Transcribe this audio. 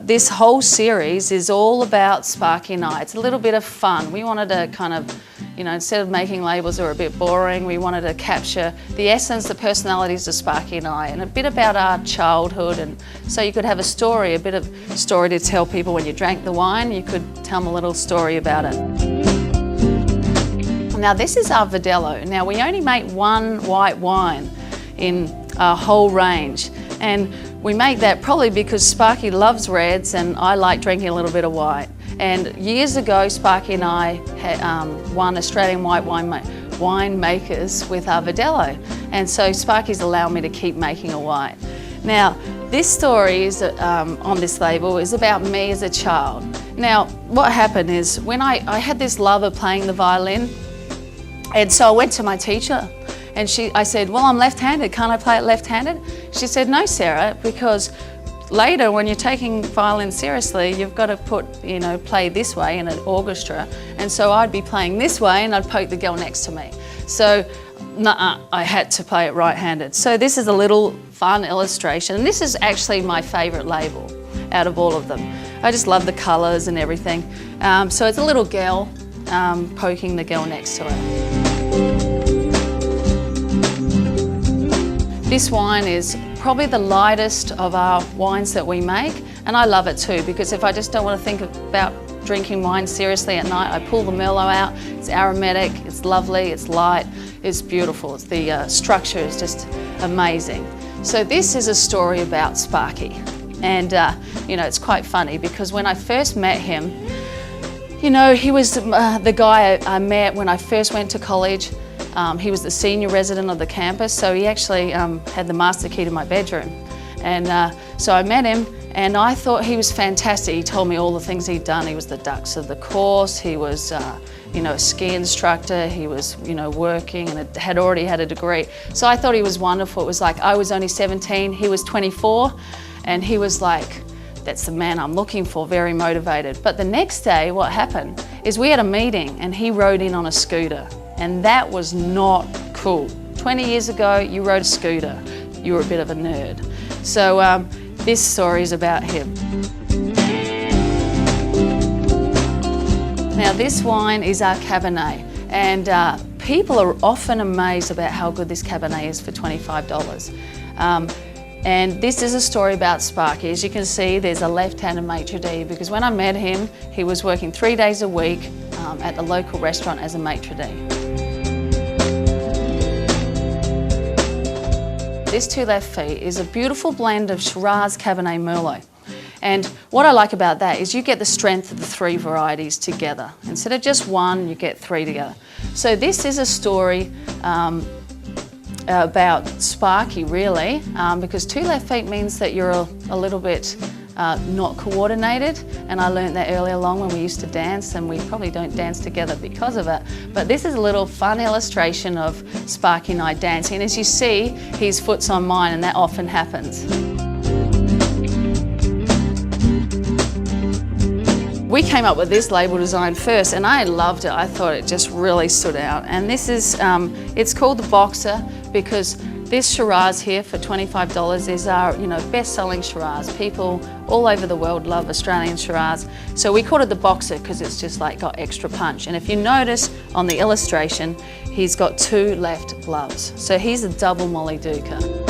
this whole series is all about Sparky and I. It's a little bit of fun. We wanted to kind of, you know, instead of making labels that were a bit boring, we wanted to capture the essence, the personalities of Sparky and I, and a bit about our childhood, and so you could have a story, a bit of story to tell people when you drank the wine. You could tell them a little story about it. Now this is our Verdelho. Now we only make one white wine in our whole range, and we make that probably because Sparky loves reds and I like drinking a little bit of white. And years ago, Sparky and I had, won Australian White Wine Makers with our Verdelho. And so Sparky's allowed me to keep making a white. Now, this story is, on this label is about me as a child. Now, what happened is when I had this love of playing the violin, and so I went to my teacher and I said, well, I'm left-handed, can't I play it left-handed? She said, no, Sarah, because later when you're taking violin seriously, you've got to play this way in an orchestra. And so I'd be playing this way and I'd poke the girl next to me. So I had to play it right-handed. So this is a little fun illustration. And this is actually my favorite label out of all of them. I just love the colors and everything. So it's a little girl poking the girl next to her. This wine is probably the lightest of our wines that we make, and I love it too, because if I just don't want to think about drinking wine seriously at night, I pull the Merlot out. It's aromatic, it's lovely, it's light, it's beautiful. The structure is just amazing. So this is a story about Sparky, and you know, it's quite funny because when I first met him, you know, he was the guy I met when I first went to college. He was the senior resident of the campus, so he actually had the master key to my bedroom. And so I met him, and I thought he was fantastic. He told me all the things he'd done. He was the dux of the course, he was you know, a ski instructor, he was, you know, working and had already had a degree. So I thought he was wonderful. It was like I was only 17, he was 24, and he was like, that's the man I'm looking for, very motivated. But the next day, what happened is we had a meeting and he rode in on a scooter. And that was not cool. 20 years ago, you rode a scooter. You were a bit of a nerd. So this story is about him. Now this wine is our Cabernet, and people are often amazed about how good this Cabernet is for $25. And this is a story about Sparky. As you can see, there's a left-handed maitre d', because when I met him, he was working 3 days a week at the local restaurant as a maitre d'. This Two Left Feet is a beautiful blend of Shiraz, Cabernet, Merlot. And what I like about that is you get the strength of the three varieties together. Instead of just one, you get three together. So this is a story about Sparky, really, because Two Left Feet means that you're a little bit not coordinated, and I learned that earlier along when we used to dance, and we probably don't dance together because of it. But this is a little fun illustration of Sparky and I dancing. And as you see, his foot's on mine, and that often happens. We came up with this label design first, and I loved it. I thought it just really stood out. And this is, it's called the Boxer because this Shiraz here for $25 is our, you know, best-selling Shiraz. People all over the world love Australian Shiraz. So we called it the Boxer because it's just like got extra punch. And if you notice on the illustration, he's got two left gloves. So he's a double Mollydooker.